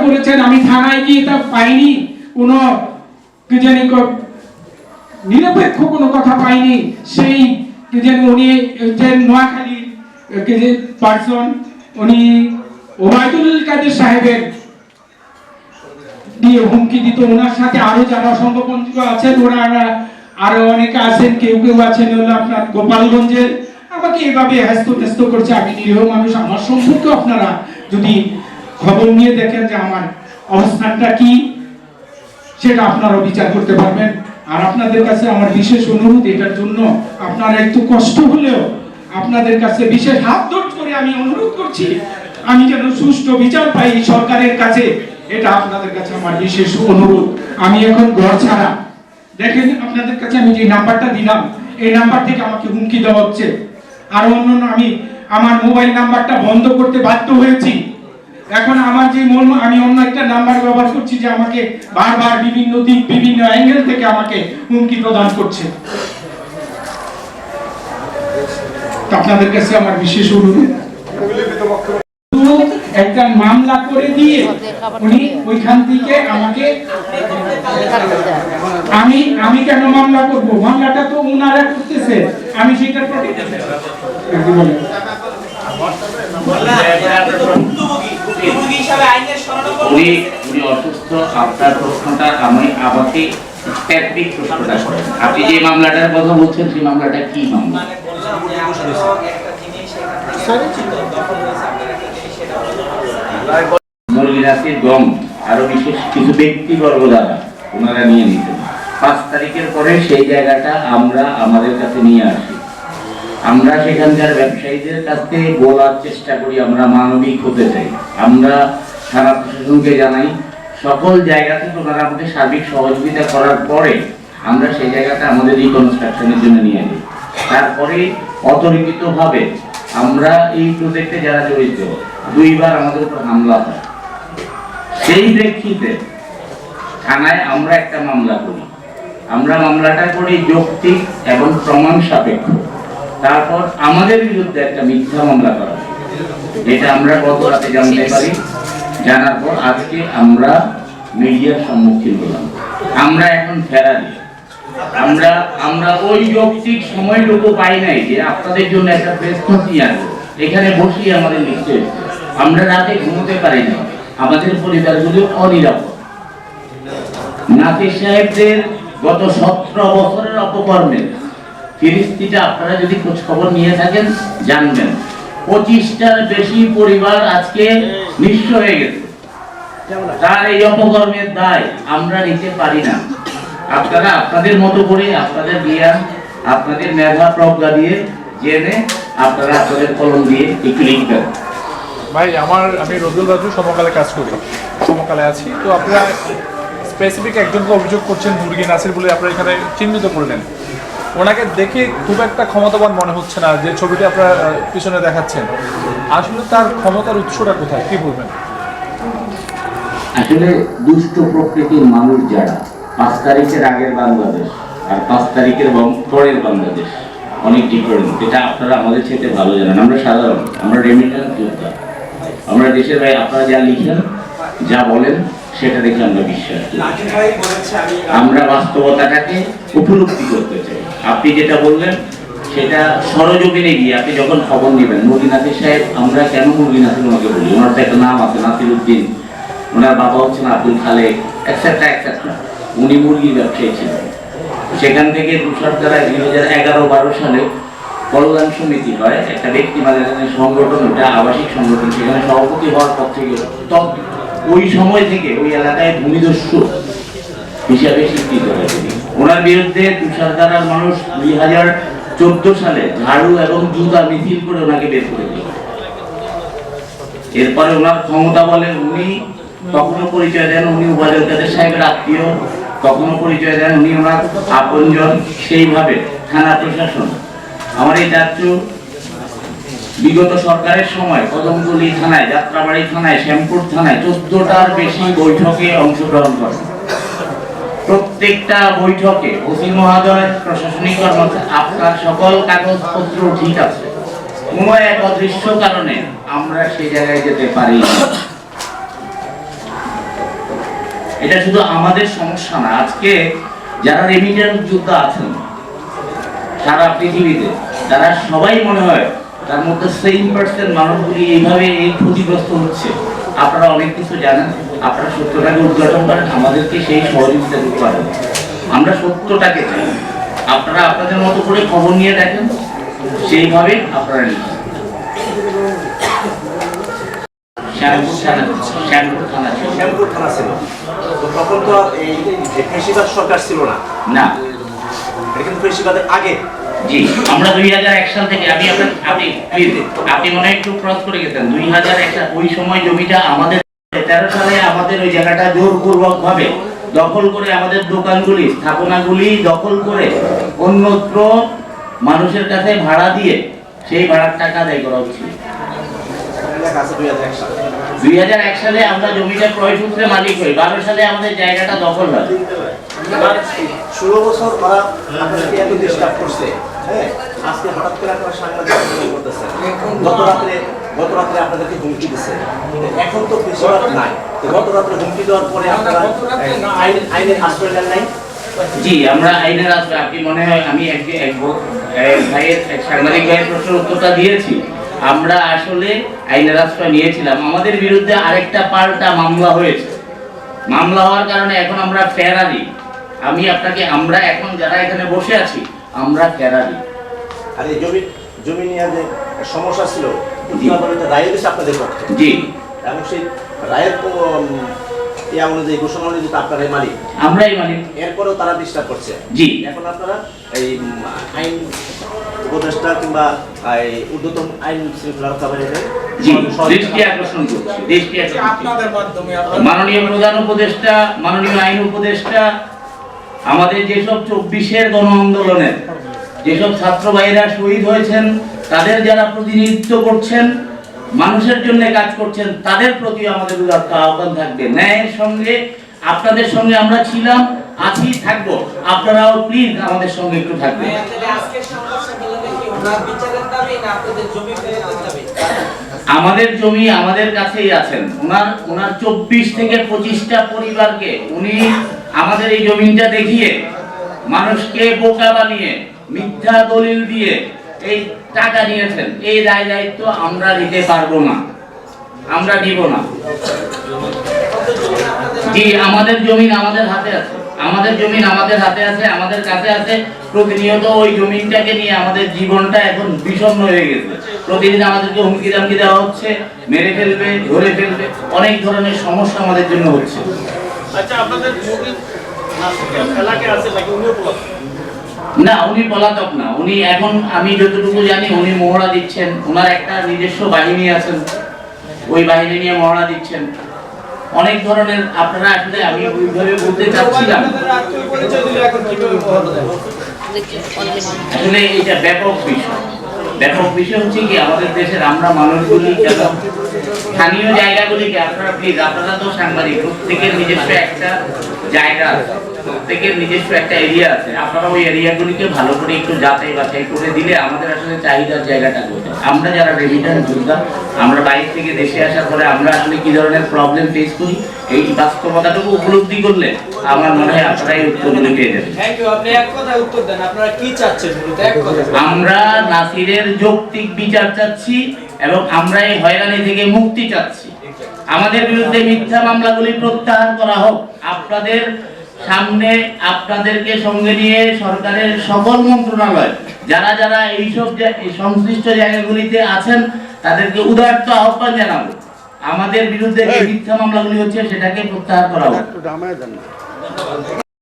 করেছেন, আমি থানায় গিয়ে তা পাইনি, কোনো কি জানি নিরপেক্ষ কোনো কথা পাইনি। সেই কি জানি উনি যে নোয়াখালীর কি যে পার্সন, উনি ওবায়দুল কাদের সাহেবের দিয়ে হুমকি দিত। ওনার সাথে আরো যারা সংগঠনগুলো আছেন, ওনারা আরো অনেকে আছেন, কেউ কেউ আছেন হলো আপনার গোপালগঞ্জের, আমাকে এভাবে হ্যাস্ত করছে। আমি নিরীহ মানুষ, আমার সম্পর্কে আপনারা যদি খবর নিয়ে দেখেন যে আমার অবস্থানটা কি, সেটা আপনারা বিচার করতে পারবেন। আর আপনাদের কাছে আমার বিশেষ অনুরোধ, এটার জন্য আপনারা একটু কষ্ট হলেও আপনাদের কাছে বিশেষ হাত জোড় করে আমি অনুরোধ করছি, আমি যেন সুষ্ঠু বিচার পাই সরকারের কাছে, এটা আপনাদের কাছে আমার বিশেষ অনুরোধ। আমি এখন ঘর ছাড়া, দেখেন আপনাদের কাছে আমি যে নাম্বারটা দিলাম, এই নাম্বার থেকে আমাকে হুমকি দেওয়া হচ্ছে। আর অন্যান্য আমি আমার মোবাইল নাম্বারটা বন্ধ করতে বাধ্য হয়েছি। এখন আমার যে আমি অন্য একটা নাম্বার ব্যবহার করছি, যে আমাকে বারবার বিভিন্ন দিক বিভিন্ন অ্যাঙ্গেল থেকে আমাকে হুমকি প্রদান করছে। আপনাদের কাছে আমার বিশেষ অনুরোধ, একটা মামলা করে দিয়ে উনি ওইখান থেকে আমাকে, আমি কেন মামলা করব? মামলাটা তো উনারা করতেছে, আমি সেটা উনি অসুস্থ। আপনার প্রশ্নটা আমি আমাকে স্পেসিফিক প্রশ্নটা করেন। আপনি যে মামলাটার কথা বলছেন, সেই মামলাটা কি মামলা? মৌলিনাথের গম আরো বিশেষ কিছু ব্যক্তিবর্গ দ্বারা ওনারা নিয়ে নিতেন। 5 তারিখের পরে সেই জায়গাটা আমরা আমাদের কাছে নিয়ে আসি। আমরা সেখানকার ব্যবসায়ীদের কাছ থেকে বলার চেষ্টা করি আমরা মানবিক হতে চাই। আমরা থানা প্রশাসনকে জানাই, সকল জায়গা থেকে ওনারা আমাদের সার্বিক সহযোগিতা করার পরে আমরা সেই জায়গাটা আমাদের রিকনস্ট্রাকশনের জন্য নিয়ে নিই। তারপরে অতর্কিতভাবে আমরা এই প্রজেক্টে যারা জড়িত 2 বার আমাদের উপর হামলা হয়। সেই প্রেক্ষিতে থানায় আমরা একটা মামলা করি। আমরা মামলাটা করি যৌক্তিক এবং প্রমাণ সাপেক্ষ। তারপর আমাদের বিরুদ্ধে একটা মিথ্যা মামলা করা হয়, এটা আমরা গত রাতে জানতে পারি। জানার পর আজকে আমরা মিডিয়ার সম্মুখীন হলাম। আমরা এখন ফেরারি। আমরা ওই যৌক্তিক সময়টুকু পাই নাই যে আপনাদের জন্য একটা প্রেস নোট নিয়ে আসবো, এখানে বসিয়ে আমাদের লিখতে হচ্ছে। আমরা রাতে ঘুমোতে পারি না, আমাদের পরিবারগুলো অনিরাপদ। নাসির সাহেবদের গত 17 বছরের অপকর্মের ফিরিস্তিটা আপনারা যদি খোঁজ খবর নিয়ে থাকেন জানবেন। 25টার বেশি পরিবার আজকে নিঃস্ব হয়ে গেছে। তার এই অপকর্মের দায় আমরা নিতে পারি না। আপনারা আপনাদের মতো করে আপনাদের জ্ঞান, আপনাদের মেধা প্রজ্ঞা দিয়ে জেনে আপনারা আপনাদের কলম দিয়ে একটু লিখবেন। ভাই আমি রজুল রাজু সমকালে কাজ করি, সমকালে আছি। তো আপনারা স্পেসিফিক একজনকে অভিযোগ করছেন মুরগি নাসির বলে আপনারা এখানে চিহ্নিত করলেন। ওনাকে দেখে খুব একটা ক্ষমতাবান মনে হচ্ছে না, যে ছবিটা আপনারা পিছনে দেখাচ্ছেন। আসলে তার ক্ষমতার উৎসটা কোথায়, কি বলবেন? আসলে দুষ্ট প্রকৃতির মানুষ যারা 5 তারিখের আগের বাংলাদেশ আর 5 তারিখের পরের বাংলাদেশ অনেক ডিফারেন্ট। এটা আপনারা আমাদের চেয়ে ভালো জানেন। আমরা সাধারণ, আমরা রেমিটেন্স যোদ্ধা, আমরা দেশের ভাই। আপনারা যা লিখেন যা বলেন সেটা দেখে আমরা বিশ্বাস করি। আমরা বাস্তবতাটাকে উপলব্ধি করতে চাই। আপনি যেটা বললেন সেটা সরজমিনে গিয়ে আপনি যখন খবর নেবেন, মুরগি নাসির সাহেব, আমরা কেন মুরগি নাসির ওনাকে বলি? ওনার তো একটা নাম আছে, নাসির উদ্দিন। ওনার বাবা হচ্ছেন আব্দুল খালেক, এক্সেট্রা এক্সেট্রা। উনি মুরগি ব্যবসায়ী ছিলেন। সেখান থেকে তুষারধারা 2011-12 সালে কল্যাণ সমিতি হয়, একটা ব্যক্তি মানে সংগঠন, ওটা আবাসিক সংগঠন। সেখানে সভাপতি হওয়ার পর থেকে ওই সময় থেকে ওই এলাকায় ভূমিদস্যু হিসাবে স্বীকৃত হয়। ওনার বিরুদ্ধে তুষারধারার মানুষ 2014 সালে ঝাড়ু এবং জুতা মিছিল করে ওনাকে বের করে দিল। এরপরে ওনার ক্ষমতা বলে উনি কখনো পরিচয় দেন উনি ওবায়দুল কাদের সাহেবের আত্মীয়, কখনো পরিচয় দেন উনি ওনার আপনজন। সেইভাবে থানা প্রশাসন, আমার এই চাচু বিগত সরকারের সময় কদমতলী থানায়, যাত্রাবাড়ি থানায়, শ্যামপুর থানায় 14টার বেশি বৈঠকে অংশগ্রহণ করেন। প্রত্যেকটা বৈঠকে ওসি মহোদয়, প্রশাসনিক কর্মকর্তা, আপনার সকল কাগজপত্র ঠিক আছে, কোনো এক অদৃশ্য কারণে আমরা সেই জায়গায় যেতে পারি। এটা শুধু আমাদের সমস্যা না, আজকে যারা রেমিটেন্স যোদ্ধা আছেন সারা পৃথিবীতে, তারা সবাই মনে হয় তার মধ্যে 7% মানুষগুলি এইভাবে এই ক্ষতিগ্রস্ত হচ্ছে। আপনারা অনেক কিছু জানেন, আপনারা সত্যটাকে উদ্ঘাটন করেন, আমাদেরকে সেই সহযোগিতা দিতে পারেন। আমরা সত্যটাকে চাই, আপনারা আপনাদের মতো করে খবর নিয়ে দেখেন, সেইভাবে আপনারা লিখেন। শ্যামপুর থানা ছিল, তো তখন তো এই ফেসিবাদ সরকার ছিল না। না, এটা কিন্তু ফেসিবাদের আগে। জি, আমরা 2001 সাল থেকে আপনি মনে হয় একটু ক্রস করে গেছেন। 2001 সাল ওই সময় জমিটা আমাদের, 13 সালে আমাদের ওই জায়গাটা জোরপূর্বক ভাবে দখল করে আমাদের দোকানগুলি, স্থাপনাগুলি দখল করে অন্যত্র মানুষের কাছে ভাড়া দিয়ে সেই ভাড়ার টাকা আদায় করা হচ্ছিল। 2001 সালে আমরা জমিটা ক্রয় সূত্রে মালিক হই, 12 সালে আমাদের জায়গাটা দখল হয়। 16 বছর ওরা আপনাদেরকে এত ডিস্টার্ব করছে, হ্যাঁ, আজকে হঠাৎ করে আপনারা সাংবাদিক করতেছেন। গত রাত্রে আপনাদেরকে হুমকি দিচ্ছে, এখন তো ফেসিবাদ নাই, তো গত রাত্রে হুমকি দেওয়ার পরে আপনারা আইনের আশ্রয় নেন নাই? জি, আমরা আইনের আশ্রয়, আপনি মনে হয় আমি এক ভাইয়ের, এক সাংবাদিক ভাইয়ের প্রশ্নের উত্তরটা দিয়েছি। আমরা আসলে আইনের আশ্রয় নিয়েছিলাম। আমাদের বিরুদ্ধে আরেকটা পাল্টা মামলা হয়েছে। মামলা হওয়ার কারণে এখন আমরা ফেরারি। আমরা এখন যারা এখানে বসে আছি, আমরা ফেরারি। আর এই জমি নিয়ে যে সমস্যা ছিল, রায় দিয়েছে আপনাদের পক্ষে। জি, এবং সেই রায়ের অনুযায়ী, ঘোষণা অনুযায়ী আপনারাই মালিক, আমরাই মালিক। এরপরেও তারা ডিস্টার্ব করছে। জি, এখন আপনারা এই আইন উপদেষ্টা কিংবা ঊর্ধ্বতন আইন শৃঙ্খলা রক্ষা বাহিনীর দৃষ্টি আকর্ষণ করছি, আপনাদের মাধ্যমে মাননীয় প্রধান উপদেষ্টা, মাননীয় আইন উপদেষ্টা, আমাদের যেসব 24-এর গণ আন্দোলনের যেসব ছাত্র ভাইরা শহীদ হয়েছেন, তাদের যারা প্রতিনিধিত্ব করছেন, মানুষের জন্য কাজ করছেন, তাদের প্রতি আমাদের উদাত্ত আহ্বান থাকবে। ন্যায়ের সঙ্গে আপনাদের সঙ্গে আমরা ছিলাম, আছি, থাকবো। আপনারাও প্লিজ আমাদের সঙ্গে একটু থাকবেন। আমাদের জমি আমাদের কাছেই আছেন। ওনার 24 থেকে 25টা পরিবারকে উনি আমাদের এই জমিটা দেখিয়ে মানুষকে বোকা বানিয়ে মিথ্যা দলিল দিয়ে এই টাকা নিয়েছেন। এই দায় দায়িত্ব আমরা নিতে পারবো না, আমরা দিব না। জি, আমাদের জমিন আমাদের হাতে আছে, আমাদের জমিন আমাদের হাতে আছে, আমাদের কাছে আছে। প্রতিনিয়ত ওই জমিনটাকে নিয়ে আমাদের জীবনটা এখন বিষণ্ণ হয়ে গেছে। প্রতিদিন আমাদেরকে হুমকি দামকি দেওয়া হচ্ছে, মেরে ফেলবে, ধরে ফেলবে, অনেক ধরনের সমস্যা আমাদের জন্য হচ্ছে। আচ্ছা, আপনাদের এলাকায় আছে নাকি উনিও পলাতক? না, উনি পলাতক না। উনি এখন, আমি যতটুকু জানি, উনি মহড়া দিচ্ছেন। ওনার একটা নিজস্ব বাহিনী আছেন, ওই বাহিনী নিয়ে মহড়া দিচ্ছেন। অনেক ধরনের, আপনারা আসলে, আমি ওইভাবে বলতে চাচ্ছিলাম, আসলে এটা ব্যাপক বিষয়। ব্যাপক বিষয় হচ্ছে কি, আমাদের দেশের আমরা মানুষগুলি এবং স্থানীয় জায়গাগুলিকে, আপনারা প্লিজ, আপনারা তো সাংবাদিক, প্রত্যেকের নিজস্ব একটা জায়গা আছে, প্রত্যেকের নিজস্ব একটা এরিয়া আছে। আপনারা ওই এরিয়াগুলিকে ভালো করে একটু যাচাই বাছাই করে দিলে আমাদের আসলে চাহিদার জায়গাটা কোথায়। আমরা যারা রেমিটেন্স যোদ্ধা, আমরা বাইরে থেকে দেশে আসার পরে আমরা আসলে কি ধরনের প্রবলেম ফেস করি, এই বাস্তবতাটুকু উপলব্ধি করলে আমার মনে হয় আপনারা এই উত্তরগুলো পেয়ে যাবেন। আপনি এক কথায় উত্তর দেন, আপনারা কি চাচ্ছেন? আমরা নাসিরের যৌক্তিক বিচার চাচ্ছি এবং আমরা এই হয়রানি থেকে মুক্তি চাচ্ছি। আমাদের বিরুদ্ধে মিথ্যা মামলাগুলি প্রত্যাহার করা হোক। আপনাদের সামনে আপনাদেরকে সঙ্গে নিয়ে সরকারের সকল মন্ত্রণালয়, যারা যারা এইসব সংশ্লিষ্ট জায়গাগুলিতে আছেন, তাদেরকে উদারত আহ্বান জানাবো। আমাদের বিরুদ্ধে যে মিথ্যা মামলাগুলি হচ্ছে সেটাকে প্রত্যাহার করা হোক।